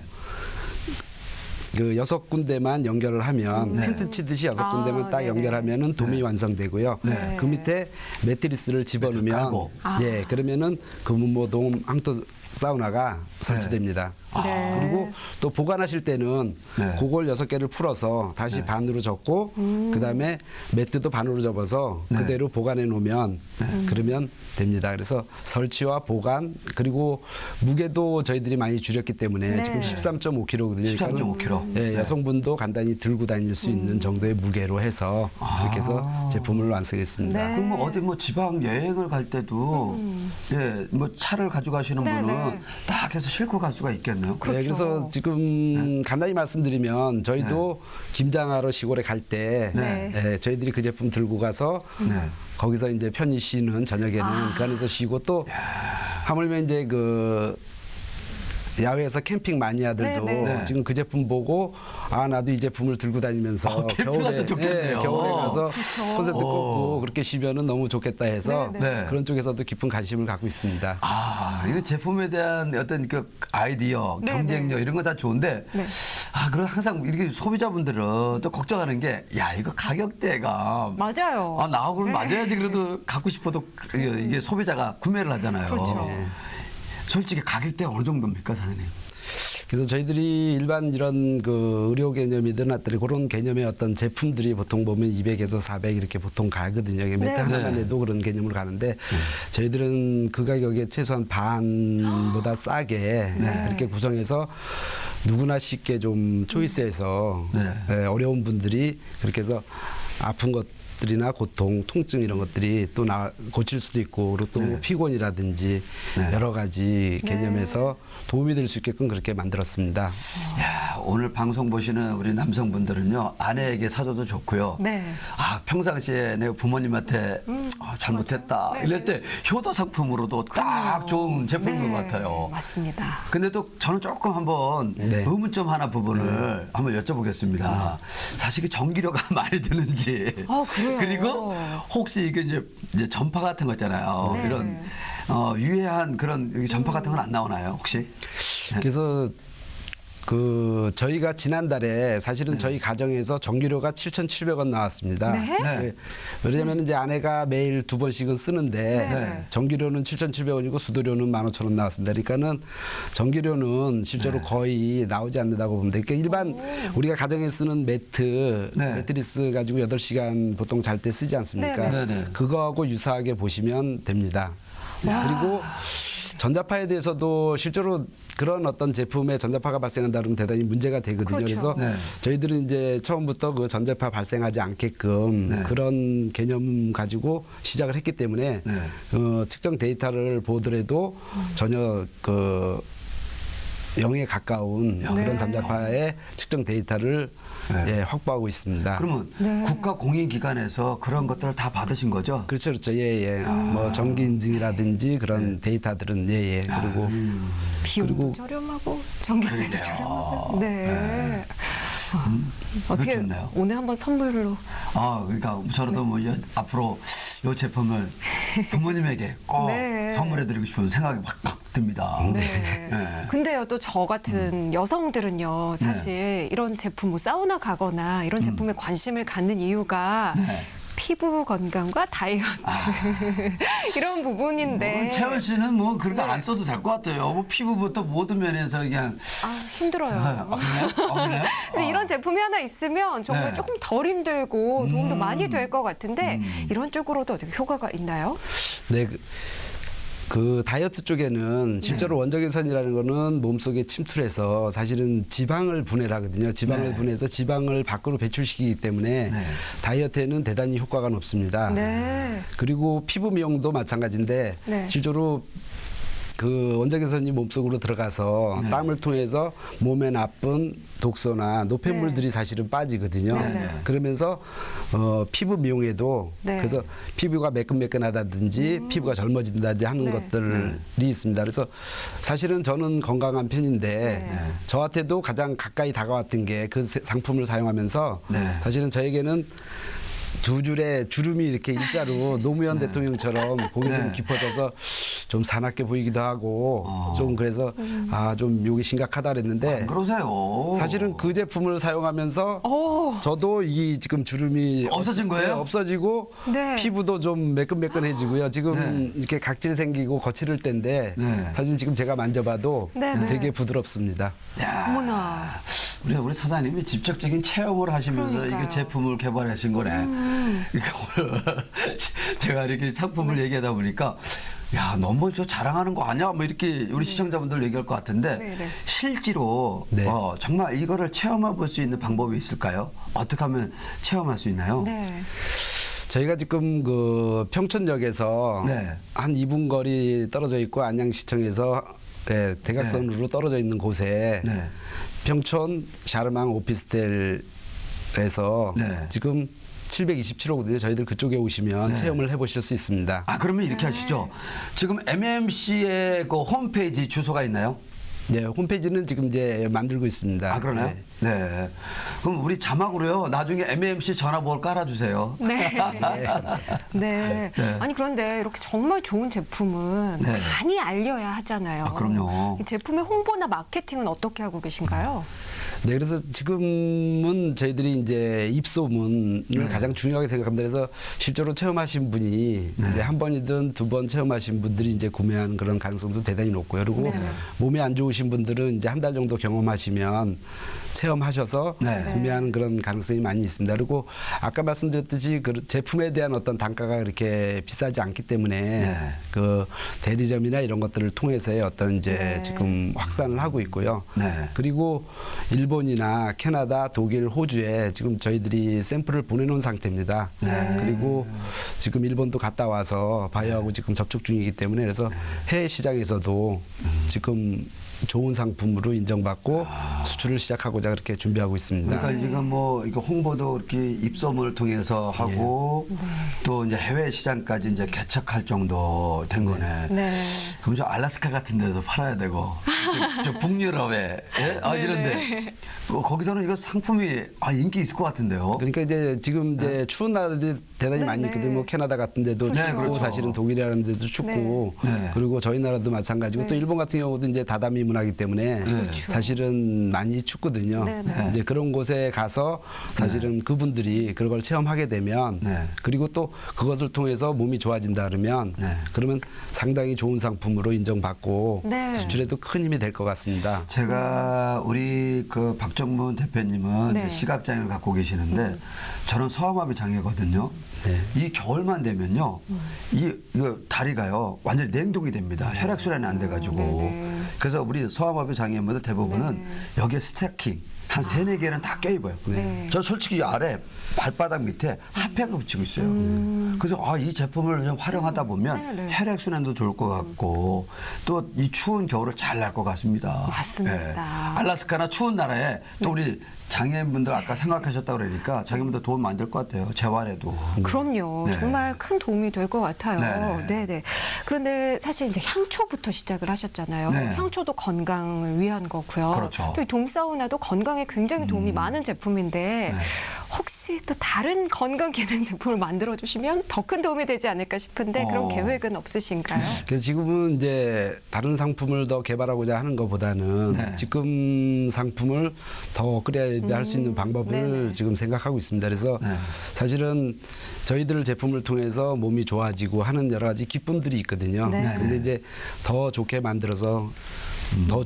그 6군데만 연결을 하면 텐트 치듯이 6군데만 딱 네네. 연결하면은 돔이 완성되고요. 네. 그 밑에 매트리스를 집어넣으면 깔고. 예, 그러면은 금은모 돔 황토 사우나가 설치됩니다. 네. 그리고 또 보관하실 때는 네. 그걸 6개를 풀어서 다시 반으로 접고 그다음에 매트도 반으로 접어서 네. 그대로 보관해 놓으면 그러면 됩니다. 그래서 설치와 보관 그리고 무게도 저희들이 많이 줄였기 때문에 네. 지금 13.5kg거든요. 13.5kg. 예, 네. 여성분도 간단히 들고 다닐 수 있는 정도의 무게로 해서 이렇게 해서 제품을 완성했습니다. 네. 그럼 뭐 어디 뭐 지방 여행을 갈 때도 예, 뭐 차를 가져가시는 네네. 분은 딱 해서 싣고 갈 수가 있겠네요. 네, 그렇죠. 그래서 지금 간단히 말씀드리면 저희도 김장하러 시골에 갈 때 네. 저희들이 그 제품 들고 가서 네. 거기서 이제 편히 쉬는 저녁에는 그 안에서 쉬고 또 하물며 이제 그 야외에서 캠핑 마니아들도 네. 지금 그 제품 보고 아 나도 이 제품을 들고 다니면서 캠핑화도 좋겠네요. 겨울에 가서 그쵸. 콘센트 꽂고 그렇게 쉬면은 너무 좋겠다 해서 네, 네. 그런 쪽에서도 깊은 관심을 갖고 있습니다. 아, 이거 제품에 대한 어떤 그 아이디어, 네, 경쟁력 네. 이런 거 다 좋은데, 네. 아, 그럼 항상 이렇게 소비자분들은 또 걱정하는 게, 야, 이거 가격대가 맞아요. 아, 나하고 네. 맞아야지 그래도 갖고 싶어도 이게 소비자가 구매를 하잖아요. 그렇죠. 네. 솔직히 가격대가 어느 정도입니까, 사장님? 그래서 저희들이 일반 이런 그 의료 개념이든 하여튼 그런 개념의 어떤 제품들이 보통 보면 200에서 400 이렇게 보통 가거든요. 네. 메타 하나만 네. 해도 그런 개념으로 가는데 저희들은 그 가격에 최소한 반보다 싸게 그렇게 구성해서 누구나 쉽게 좀 초이스해서 네. 어려운 분들이 그렇게 해서 아픈 것들이나 고통, 통증 이런 것들이 또 고칠 수도 있고 그리고 또 네. 피곤이라든지 네. 여러 가지 개념에서 도움이 될 수 있게끔 그렇게 만들었습니다. 야, 오늘 방송 보시는 우리 남성분들은요, 아내에게 사줘도 좋고요. 네. 아, 평상시에 내가 부모님한테 아, 잘못했다. 맞아요. 이럴 때 효도 상품으로도 딱 좋은 제품인 네, 것 같아요. 맞습니다. 근데 또 저는 조금 한번 네. 의문점 하나 부분을 한번 여쭤보겠습니다. 사실 그 전기료가 많이 드는지. 그래요? 그리고 혹시 이게 이제 전파 같은 거 있잖아요. 네. 이런 유해한 그런 전파 같은 건 안 나오나요, 혹시? 그래서 그 저희가 지난달에 사실은 저희 가정에서 전기료가 7,700원 나왔습니다. 네? 네. 왜냐하면 이제 아내가 매일 2번씩은 쓰는데 네. 전기료는 7,700원이고 수도료는 15,000원 나왔습니다. 그러니까는 전기료는 실제로 거의 나오지 않는다고 보면 돼요. 그러니까 일반 우리가 가정에 쓰는 매트, 네. 매트리스 가지고 8시간 보통 잘 때 쓰지 않습니까? 네, 네. 네. 그거하고 유사하게 보시면 됩니다. 그리고 전자파에 대해서도 실제로 그런 어떤 제품에 전자파가 발생한다 그러면 대단히 문제가 되거든요. 그렇죠. 그래서 네. 저희들은 이제 처음부터 그 전자파 발생하지 않게끔 네. 그런 개념 가지고 시작을 했기 때문에 네. 측정 데이터를 보더라도 전혀 그 0에 가까운 그런 전자파의 측정 데이터를 네. 확보하고 있습니다. 그러면 국가 공인기관에서 그런 것들을 다 받으신 거죠? 그렇죠, 그렇죠. 예, 예. 뭐 정기 인증이라든지 그런 데이터들은 예, 예. 그리고 비용도 그리고- 저렴하고 전기세도 그러게요. 저렴하고. 네. 어떻게 좋네요. 오늘 한번 선물로 아, 그러니까 저라도 뭐 앞으로 이 제품을 부모님에게 꼭 네. 선물해드리고 싶은 생각이 막 듭니다. 네. 네. 근데요, 또 저 같은 여성들은요, 사실 이런 제품, 뭐 사우나 가거나 이런 제품에 관심을 갖는 이유가 네. 피부 건강과 다이어트 이런 부분인데. 채원 씨는 뭐 그런 거 안 써도 될 것 같아요. 뭐 피부부터 모든 면에서 그냥 힘들어요. 그래요? 그래서 이런 제품이 하나 있으면 정말 네. 조금 덜 힘들고 도움도 많이 될 것 같은데 이런 쪽으로도 어떻게 효과가 있나요? 네. 그 다이어트 쪽에는 실제로 원적외선이라는 거는 몸속에 침투를 해서 사실은 지방을 분해를 하거든요. 지방을 네. 분해해서 지방을 밖으로 배출시키기 때문에 네. 다이어트에는 대단히 효과가 높습니다. 네. 그리고 피부 미용도 마찬가지인데 네. 실제로 그 원적외선이 몸속으로 들어가서 네. 땀을 통해서 몸에 나쁜 독소나 노폐물들이 사실은 빠지거든요. 네, 네. 그러면서 피부 미용에도 네. 그래서 피부가 매끈매끈하다든지 피부가 젊어진다든지 하는 네. 것들이 있습니다. 그래서 사실은 저는 건강한 편인데 네. 저한테도 가장 가까이 다가왔던 게 그 상품을 사용하면서 네. 사실은 저에게는 두 줄의 주름이 이렇게 일자로 노무현 대통령처럼 고개 좀 네. 깊어져서 좀 사납게 보이기도 하고 좀 그래서 좀 요게 심각하다 그랬는데 안 그러세요. 사실은 그 제품을 사용하면서 오. 저도 이 지금 주름이 없어진 거예요? 네, 없어지고 네. 피부도 좀 매끈매끈해지고요. 지금 네. 이렇게 각질 생기고 거칠을 때인데 네. 사실 지금 제가 만져봐도 네, 네. 되게 부드럽습니다. 야, 어머나. 우리 사장님이 직접적인 체험을 하시면서 그러니까요. 이게 제품을 개발하신 거네. 그러니까 오늘 제가 이렇게 상품을 얘기하다 보니까 야, 너무 저 자랑하는 거 아니야? 뭐 이렇게 우리 시청자분들 얘기할 것 같은데 네, 네. 실제로 네. 정말 이거를 체험해 볼 수 있는 방법이 있을까요? 어떻게 하면 체험할 수 있나요? 네. 저희가 지금 그 평촌역에서 네. 한 2분 거리 떨어져 있고 안양시청에서 대각선으로 떨어져 있는 곳에 네. 평촌 샤르망 오피스텔에서 네. 지금 727호거든요. 저희들 그쪽에 오시면 네. 체험을 해보실 수 있습니다. 아, 그러면 이렇게 하시죠. 지금 MMC의 그 홈페이지 주소가 있나요? 네, 홈페이지는 지금 이제 만들고 있습니다. 아, 그러나요? 네. 네. 그럼 우리 자막으로요. 나중에 MAMC 전화번호 깔아주세요. 네. 네. 네. 아니 그런데 이렇게 정말 좋은 제품은 네. 많이 알려야 하잖아요. 아, 그럼요. 이 제품의 홍보나 마케팅은 어떻게 하고 계신가요? 네, 그래서 지금은 저희들이 이제 입소문을 네. 가장 중요하게 생각합니다. 그래서 실제로 체험하신 분이 네. 이제 한 번이든 두 번 체험하신 분들이 이제 구매하는 그런 가능성도 대단히 높고요. 그리고 네. 몸이 안 좋으신 분들은 이제 한 달 정도 경험하시면 체험하셔서 네. 구매하는 그런 가능성이 많이 있습니다. 그리고 아까 말씀드렸듯이 그 제품에 대한 어떤 단가가 그렇게 비싸지 않기 때문에 네. 그 대리점이나 이런 것들을 통해서의 어떤 이제 네. 지금 확산을 하고 있고요. 네. 그리고 일본이나 캐나다, 독일, 호주에 지금 저희들이 샘플을 보내놓은 상태입니다. 네. 그리고 지금 일본도 갔다 와서 바이오하고 지금 접촉 중이기 때문에 그래서 해외 시장에서도 지금 좋은 상품으로 인정받고 수출을 시작하고자 그렇게 준비하고 있습니다. 그러니까 지금 뭐 이거 홍보도 이렇게 입소문을 통해서 하고 또 이제 해외 시장까지 이제 개척할 정도 된 거네. 네. 그럼 저 알래스카 같은 데서 팔아야 되고 저 북유럽에 예? 아 이런데 거기서는 이거 상품이 인기 있을 것 같은데요. 그러니까 이제 지금 이제 추운 나라들이 대단히 네, 많이 네. 있거든요. 뭐 캐나다 같은 데도 네, 춥고 그렇죠. 사실은 독일이라는 데도 춥고 네. 그리고 저희 나라도 마찬가지고 네. 또 일본 같은 경우도 이제 다다미 문화이기 때문에 사실은 많이 춥거든요. 네, 네. 이제 그런 곳에 가서 사실은 그분들이 그런 걸 체험하게 되면 네. 그리고 또 그것을 통해서 몸이 좋아진다 그러면 네. 그러면 상당히 좋은 상품으로 인정받고 네. 수출에도 큰 힘이 될 것 같습니다. 제가 우리 그 박정문 대표님은 네. 이제 시각장애를 갖고 계시는데 저는 소아마비 장애거든요. 네. 이 겨울만 되면요, 이거 다리가요 완전히 냉동이 됩니다. 혈액순환이 안 돼가지고. 네네. 그래서 우리 소아마비 장애인분들 대부분은 여기에 스태킹 한 세네 개는 다 껴입어요. 네. 저 솔직히 이 아래 발바닥 밑에 핫팩을 붙이고 있어요. 그래서 이 제품을 좀 활용하다 보면 네네. 혈액순환도 좋을 것 같고 또 이 추운 겨울을 잘 날 것 같습니다. 맞습니다. 알래스카나 추운 나라에 또 우리 장애인분들 아까 생각하셨다고 그러니까 장애인분들 도움 많이 될 것 같아요. 재활에도. 그럼요. 네. 정말 큰 도움이 될 것 같아요. 네네. 네네. 그런데 사실 이제 향초부터 시작을 하셨잖아요. 네. 향초도 건강을 위한 거고요. 그렇죠. 또 이 돔사우나도 건강에 굉장히 도움이 많은 제품인데 네. 혹시 또 다른 건강 기능 제품을 만들어 주시면 더 큰 도움이 되지 않을까 싶은데 그런 계획은 없으신가요? 그래서 지금은 이제 다른 상품을 더 개발하고자 하는 것보다는 네. 지금 상품을 더 업그레이드 할 수 있는 방법을 네네. 지금 생각하고 있습니다. 그래서 네. 사실은 저희들 제품을 통해서 몸이 좋아지고 하는 여러 가지 기쁨들이 있거든요. 네. 근데 이제 더 좋게 만들어서 더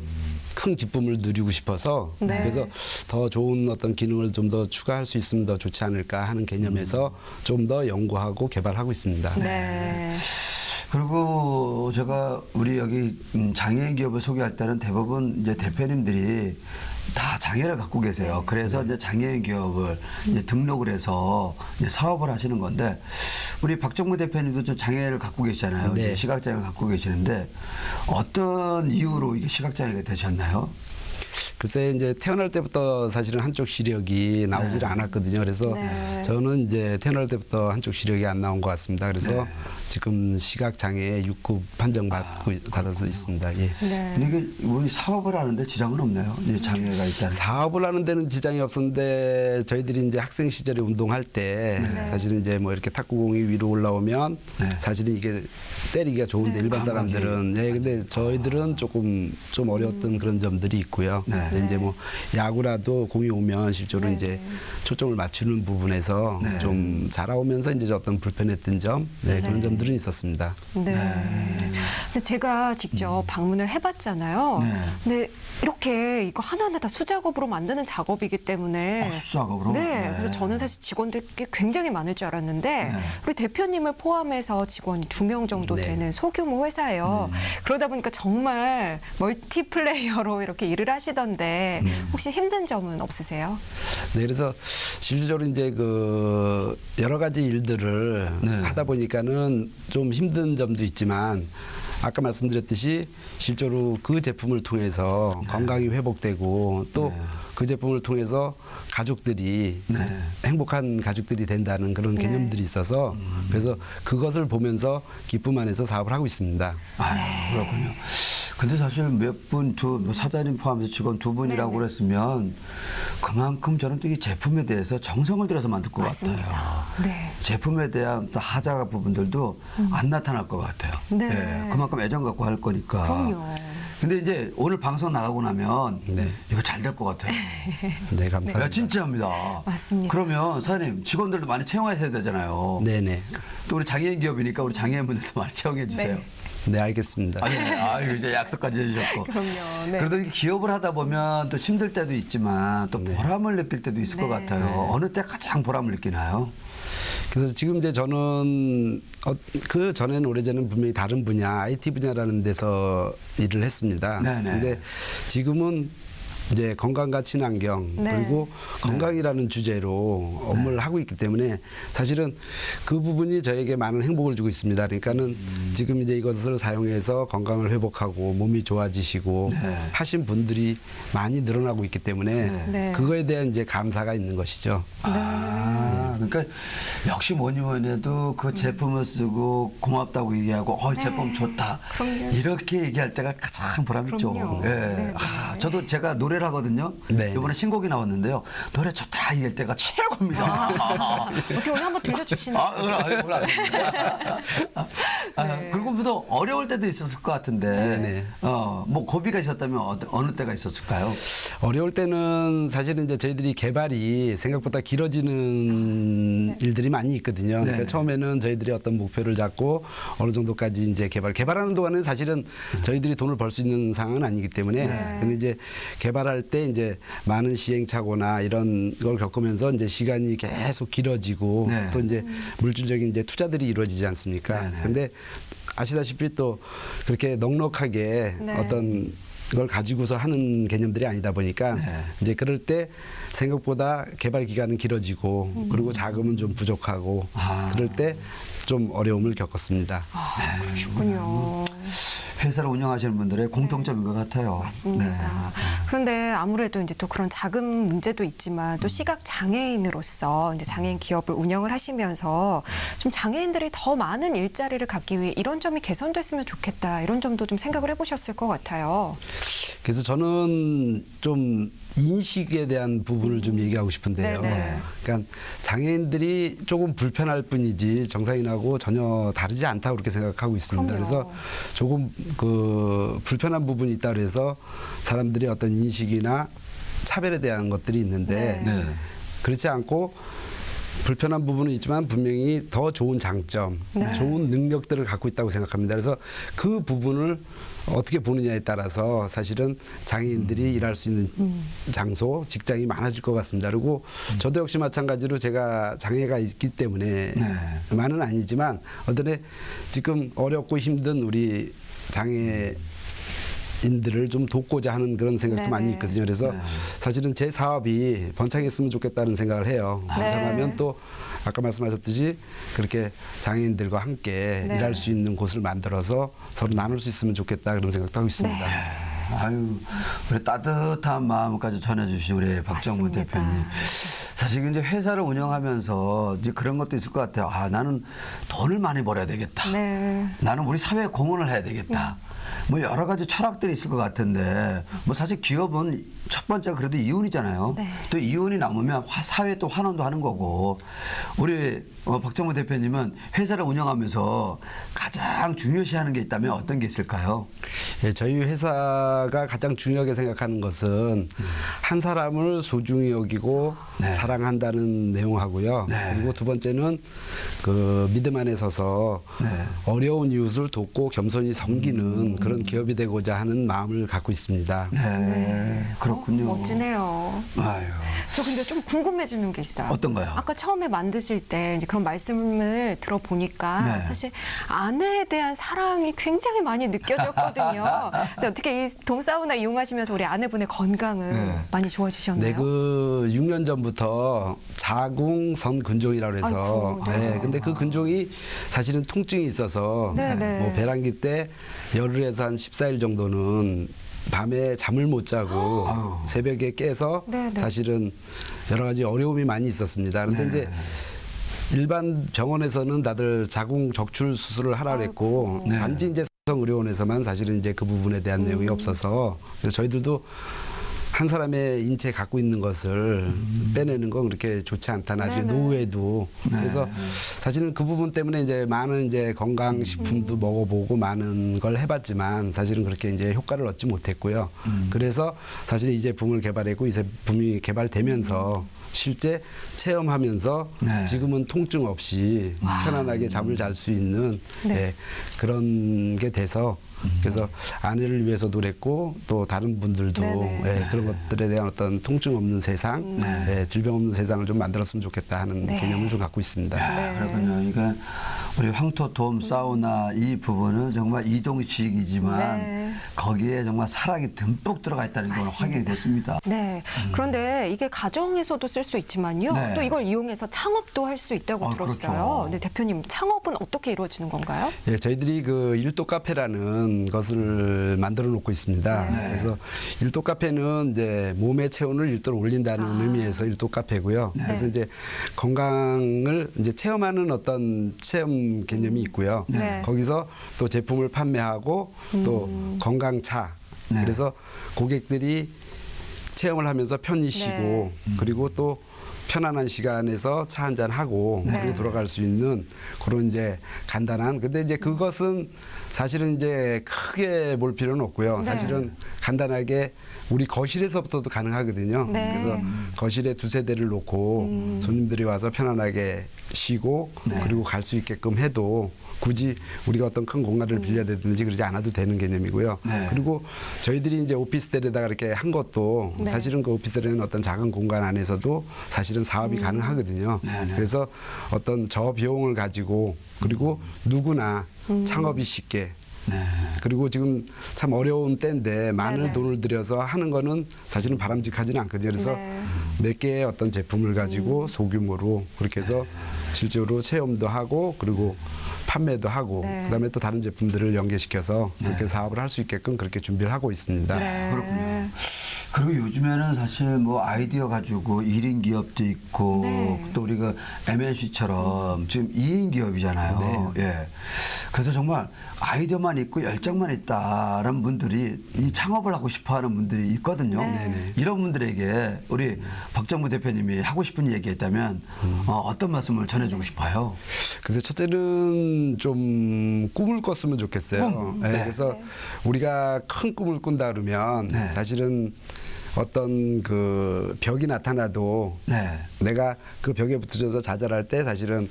큰 기쁨을 누리고 싶어서 네. 그래서 더 좋은 어떤 기능을 좀 더 추가할 수 있으면 더 좋지 않을까 하는 개념에서 좀 더 연구하고 개발하고 있습니다. 네. 그리고 제가 우리 여기 장애인 기업을 소개할 때는 대부분 이제 대표님들이 다 장애를 갖고 계세요. 그래서 이제 장애인 기업을 이제 등록을 해서 이제 사업을 하시는 건데 우리 박정무 대표님도 좀 장애를 갖고 계시잖아요. 네. 이제 시각장애를 갖고 계시는데 어떤 이유로 이게 시각장애가 되셨나요? 글쎄 이제 태어날 때부터 사실은 한쪽 시력이 나오질 않았거든요. 그래서 네. 저는 이제 태어날 때부터 한쪽 시력이 안 나온 것 같습니다. 그래서 네. 지금 시각 장애 6급 판정 받아서 있습니다. 예. 네. 근데 이게 우리 사업을 하는데 지장은 없네요. 이제 장애가 있다는. 사업을 하는 데는 지장이 없었는데 저희들이 이제 학생 시절에 운동할 때 사실은 이제 뭐 이렇게 탁구공이 위로 올라오면 네. 사실은 이게 때리기가 좋은데 일반 사람들은 네, 근데 저희들은 조금 좀 어려웠던 그런 점들이 있고요. 네. 근데 이제 뭐 야구라도 공이 오면 실제로 이제 초점을 맞추는 부분에서 네. 좀 자라오면서 이제 어떤 불편했던 점 그런 점들은 있었습니다. 네. 근데 제가 직접 방문을 해봤잖아요. 네. 근데 이렇게 이거 하나하나 다 수작업으로 만드는 작업이기 때문에. 수작업으로? 네. 네. 그래서 저는 사실 직원들이 굉장히 많을 줄 알았는데 네. 우리 대표님을 포함해서 직원이 2명 정도 네. 되는 소규모 회사예요. 그러다 보니까 정말 멀티플레이어로 이렇게 일을 하시던데 혹시 힘든 점은 없으세요? 네, 그래서 실질적으로 이제 그 여러 가지 일들을 네. 하다 보니까는 좀 힘든 점도 있지만 아까 말씀드렸듯이 실제로 그 제품을 통해서 건강이 회복되고 또 그 제품을 통해서 가족들이 네. 행복한 가족들이 된다는 그런 개념들이 있어서 그래서 그것을 보면서 기쁨 안에서 사업을 하고 있습니다. 아유, 그렇군요. 근데 사실 몇 분, 뭐 사장님 포함해서 직원 2분이라고 네네. 그랬으면 그만큼 저는 또 이 제품에 대해서 정성을 들여서 만들 것 맞습니다. 같아요. 네. 제품에 대한 또 하자 부분들도 안 나타날 것 같아요. 네. 예, 그만큼 애정 갖고 할 거니까. 그럼요. 근데 이제 오늘 방송 나가고 나면 네. 이거 잘 될 것 같아요. 네, 감사합니다. 야, 진짜입니다. 맞습니다. 그러면 사장님 직원들도 많이 채용하셔야 되잖아요. 네네. 또 우리 장애인 기업이니까 우리 장애인분들도 많이 채용해 주세요. 네. 네, 알겠습니다. 아유, 이제 약속까지 해주셨고. 그럼요. 네. 그래도 이렇게 기업을 하다 보면 또 힘들 때도 있지만 또 보람을 느낄 때도 있을 것 네. 같아요. 어느 때 가장 보람을 느끼나요? 그래서 지금 이제 저는 그 전에는 오래전에는 분명히 다른 분야, IT 분야라는 데서 일을 했습니다. 네네. 근데 지금은 이제 건강과 친환경 네. 그리고 건강이라는 주제로 업무를 하고 있기 때문에 사실은 그 부분이 저에게 많은 행복을 주고 있습니다. 그러니까는 지금 이제 이것을 사용해서 건강을 회복하고 몸이 좋아지시고 하신 분들이 많이 늘어나고 있기 때문에 네. 그거에 대한 이제 감사가 있는 것이죠. 아, 그러니까 역시 뭐니 해도 그 제품을 쓰고 고맙다고 얘기하고 제품 좋다. 그럼요. 이렇게 얘기할 때가 가장 보람 있죠. 그럼요. 예. 네, 아, 저도 제가 노래를 하거든요. 네. 이번에 신곡이 나왔는데요. 노래 좋다 얘기할 때가 최고입니다. 어떻게 오늘 한번 들려주시나요? 그리고 또 어려울 때도 있었을 것 같은데, 네네. 뭐 고비가 있었다면 어느 때가 있었을까요? 어려울 때는 사실은 이제 저희들이 개발이 생각보다 길어지는 일들이 많이 있거든요. 그러니까 네. 처음에는 저희들이 어떤 목표를 잡고 어느 정도까지 이제 개발하는 동안은 사실은 저희들이 돈을 벌 수 있는 상황은 아니기 때문에 근데 이제 개발할 때 이제 많은 시행착오나 이런 걸 겪으면서 이제 시간이 계속 길어지고 네. 또 이제 물질적인 이제 투자들이 이루어지지 않습니까? 네네. 근데 아시다시피 또 그렇게 넉넉하게 네. 어떤 걸 가지고서 하는 개념들이 아니다 보니까 네. 이제 그럴 때 생각보다 개발 기간은 길어지고 그리고 자금은 좀 부족하고 그럴 때 좀 어려움을 겪었습니다. 그렇군요. 회사를 운영하시는 분들의 공통점인 것 같아요. 맞습니다. 네. 그런데 아무래도 이제 또 그런 자금 문제도 있지만 또 시각 장애인으로서 이제 장애인 기업을 운영을 하시면서 좀 장애인들이 더 많은 일자리를 갖기 위해 이런 점이 개선됐으면 좋겠다 이런 점도 좀 생각을 해보셨을 것 같아요. 그래서 저는 좀 인식에 대한 부분을 좀 얘기하고 싶은데요. 네네. 그러니까 장애인들이 조금 불편할 뿐이지 정상인하고 전혀 다르지 않다고 그렇게 생각하고 있습니다. 그럼요. 그래서 조금 그 불편한 부분이 있다 그래서 사람들이 어떤 인식이나 차별에 대한 것들이 있는데 네. 네. 그렇지 않고 불편한 부분은 있지만 분명히 더 좋은 장점, 네. 좋은 능력들을 갖고 있다고 생각합니다. 그래서 그 부분을 어떻게 보느냐에 따라서 사실은 장애인들이 일할 수 있는 장소, 직장이 많아질 것 같습니다. 그리고 저도 역시 마찬가지로 제가 장애가 있기 때문에 많은 아니지만 어떤 지금 어렵고 힘든 우리 장애 인들을 좀 돕고자 하는 그런 생각도 네네. 많이 있거든요. 그래서 사실은 제 사업이 번창했으면 좋겠다는 생각을 해요. 번창하면 네. 또 아까 말씀하셨듯이 그렇게 장애인들과 함께 네. 일할 수 있는 곳을 만들어서 서로 나눌 수 있으면 좋겠다 그런 생각도 하고 있습니다. 네. 아유, 우리 따뜻한 마음까지 전해주신 우리 박정문 맞습니다. 대표님. 사실 이제 회사를 운영하면서 이제 그런 것도 있을 것 같아요. 아, 나는 돈을 많이 벌어야 되겠다. 네. 나는 우리 사회에 공헌을 해야 되겠다. 뭐 여러 가지 철학들이 있을 것 같은데 뭐 사실 기업은 첫 번째가 그래도 이윤이잖아요. 네. 또 이윤이 남으면 사회에 또 환원도 하는 거고 우리 박정문 대표님은 회사를 운영하면서 가장 중요시하는 게 있다면 어떤 게 있을까요? 예, 저희 회사가 가장 중요하게 생각하는 것은 한 사람을 소중히 여기고 네. 사랑한다는 내용하고요. 네. 그리고 두 번째는 그 믿음 안에 서서 네. 어려운 이웃을 돕고 겸손히 섬기는 그런 기업이 되고자 하는 마음을 갖고 있습니다. 네, 그렇군요. 멋지네요. 아유, 저 근데 좀 궁금해지는 게 있어요. 어떤가요? 아까 처음에 만드실 때 이제 그런 말씀을 들어보니까 네. 사실 아내에 대한 사랑이 굉장히 많이 느껴졌거든요. 근데 어떻게 이 돔사우나 이용하시면서 우리 아내분의 건강은 네. 많이 좋아지셨나요? 네, 그 6년 전부터 자궁선 근종이라고 해서 아이고, 네. 근데 그 근종이 사실은 통증이 있어서 네, 네. 뭐 배란기 때 열흘에서 한 14일 정도는 밤에 잠을 못 자고 아유. 새벽에 깨서 네, 네. 사실은 여러 가지 어려움이 많이 있었습니다. 그런데 이제 일반 병원에서는 다들 자궁 적출 수술을 하라 그랬고 네. 단지 이제 의료원에서만 사실은 이제 그 부분에 대한 내용이 없어서 그래서 저희들도 한 사람의 인체에 갖고 있는 것을 빼내는 건 그렇게 좋지 않다. 나중에 네네. 노후에도. 그래서 사실은 그 부분 때문에 이제 많은 이제 건강식품도 먹어보고 많은 걸 해봤지만 사실은 그렇게 이제 효과를 얻지 못했고요. 그래서 사실 이 제품을 개발했고 이 제품이 개발되면서 실제 체험하면서 네. 지금은 통증 없이 편안하게 잠을 잘 수 있는 네. 예, 그런 게 돼서 그래서 아내를 위해서도 그랬고 또 다른 분들도 네네. 예, 그런 것들에 대한 어떤 통증 없는 세상, 예, 질병 없는 세상을 좀 만들었으면 좋겠다 하는 네. 개념을 좀 갖고 있습니다. 네. 그렇군요. 그러니까 우리 황토 돔 사우나 이 부분은 정말 이동식이지만 네. 거기에 정말 살악이 듬뿍 들어가 있다는 걸 확인이 됐습니다. 네. 그런데 이게 가정에서도 쓸 수 있지만요. 네. 또 이걸 이용해서 창업도 할 수 있다고 들었어요. 그렇죠. 네, 대표님 창업은 어떻게 이루어지는 건가요? 예, 저희들이 그 일도 카페라는 것을 만들어 놓고 있습니다. 네. 그래서 일도 카페는 이제 몸의 체온을 일도로 올린다는 의미에서 일도 카페고요. 그래서 이제 건강을 이제 체험하는 어떤 체험 개념이 있고요. 네. 거기서 또 제품을 판매하고 또 건강차. 네. 그래서 고객들이 체험을 하면서 편히 쉬고 네. 그리고 또 편안한 시간에서 차 한잔 하고 네. 그리고 돌아갈 수 있는 그런 이제 간단한 근데 이제 그것은 사실은 이제 크게 볼 필요는 없고요. 네. 사실은 간단하게 우리 거실에서부터도 가능하거든요. 네. 그래서 거실에 두세 대를 놓고 손님들이 와서 편안하게 쉬고 그리고 갈 수 있게끔 해도 굳이 우리가 어떤 큰 공간을 빌려야 되든지 그러지 않아도 되는 개념이고요. 네. 그리고 저희들이 이제 오피스텔에다가 이렇게 한 것도 네. 사실은 그 오피스텔에는 어떤 작은 공간 안에서도 사실은 사업이 가능하거든요. 네, 네. 그래서 어떤 저비용을 가지고 그리고 누구나 창업이 쉽게 네. 그리고 지금 참 어려운 때인데 많은 네네. 돈을 들여서 하는 거는 사실은 바람직하지는 않거든요. 그래서 네. 몇 개의 어떤 제품을 가지고 소규모로 그렇게 해서 실제로 체험도 하고 그리고 판매도 하고 네. 그다음에 또 다른 제품들을 연계시켜서 그렇게 사업을 할 수 있게끔 그렇게 준비를 하고 있습니다. 네. 그렇군요. 그리고 요즘에는 사실 뭐 아이디어 가지고 1인 기업도 있고 네. 또 우리가 MNC처럼 지금 2인 기업이잖아요. 예. 그래서 정말 아이디어만 있고 열정만 있다라는 분들이 이 창업을 하고 싶어 하는 분들이 있거든요. 네. 이런 분들에게 우리 박정무 대표님이 하고 싶은 얘기 있다면 어떤 말씀을 전해주고 싶어요? 그래서 첫째는 좀 꿈을 꿨으면 좋겠어요. 꿈? 네, 네. 그래서 우리가 큰 꿈을 꾼다 그러면 네. 사실은 어떤 그 벽이 나타나도 네. 내가 그 벽에 붙어져서 좌절할 때 사실은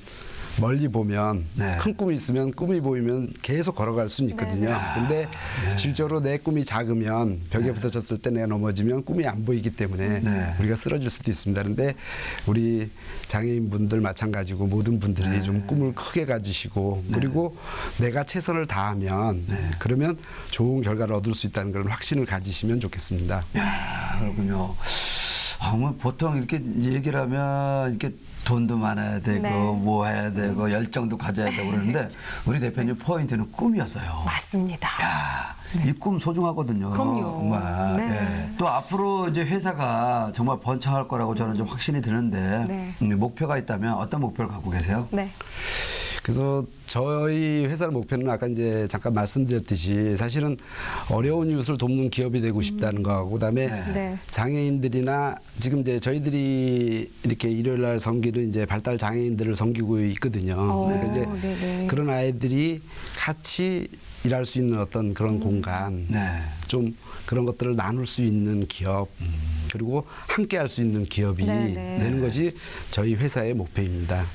멀리 보면 네. 큰 꿈이 있으면 꿈이 보이면 계속 걸어갈 수는 있거든요. 근데 실제로 내 꿈이 작으면 벽에 붙어졌을 때 내가 넘어지면 꿈이 안 보이기 때문에 네. 우리가 쓰러질 수도 있습니다. 그런데 우리 장애인분들 마찬가지고 모든 분들이 좀 꿈을 크게 가지시고 그리고 내가 최선을 다하면 그러면 좋은 결과를 얻을 수 있다는 그런 확신을 가지시면 좋겠습니다. 야, 그렇군요. 뭐 보통 이렇게 얘기를 하면 이렇게 돈도 많아야 되고 네. 뭐 해야 되고 열정도 가져야 되고 그러는데 우리 대표님 포인트는 꿈이었어요. 맞습니다. 야, 이 꿈 소중하거든요. 그럼요. 정말. 네. 예. 또 앞으로 이제 회사가 정말 번창할 거라고 저는 좀 확신이 드는데 네. 목표가 있다면 어떤 목표를 갖고 계세요? 네. 그래서 저희 회사의 목표는 아까 이제 잠깐 말씀드렸듯이 사실은 어려운 이웃을 돕는 기업이 되고 싶다는 거하고 그다음에 네. 장애인들이나 지금 이제 저희들이 이렇게 일요일 날 섬기는 이제 발달 장애인들을 섬기고 있거든요. 그러니까 이제 네네. 그런 아이들이 같이 일할 수 있는 어떤 그런 공간, 네. 좀 그런 것들을 나눌 수 있는 기업, 그리고 함께 할 수 있는 기업이 네네. 되는 것이 저희 회사의 목표입니다.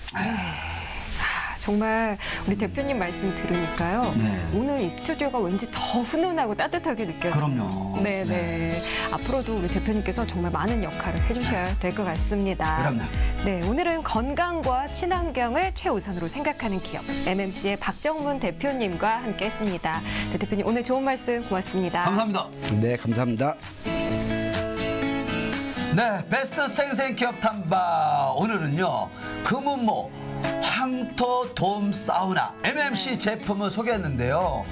정말 우리 대표님 말씀 들으니까요. 네. 오늘 이 스튜디오가 왠지 더 훈훈하고 따뜻하게 느껴져요. 그럼요. 네네. 앞으로도 우리 대표님께서 정말 많은 역할을 해주셔야 될 것 같습니다. 그럼요. 네, 오늘은 건강과 친환경을 최우선으로 생각하는 기업 MMC의 박정문 대표님과 함께했습니다. 네, 대표님 오늘 좋은 말씀 고맙습니다. 감사합니다. 네, 감사합니다. 네, 베스트 생생기업 탐방 오늘은요 금은모 황토 돔 사우나 MMC 제품을 소개했는데요.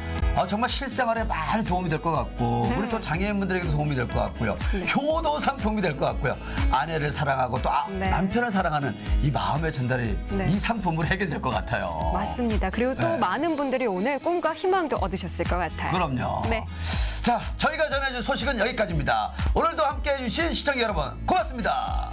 정말 실생활에 많이 도움이 될 것 같고 네. 우리 또 장애인분들에게도 도움이 될 것 같고요. 효도상 도움이 될 것 같고요. 아내를 사랑하고 또 네. 남편을 사랑하는 이 마음의 전달이 네. 이 상품으로 해결될 것 같아요. 맞습니다. 그리고 또 네. 많은 분들이 오늘 꿈과 희망도 얻으셨을 것 같아요. 그럼요. 네. 자, 저희가 전해준 소식은 여기까지입니다. 오늘도 함께해 주신 시청자 여러분 고맙습니다.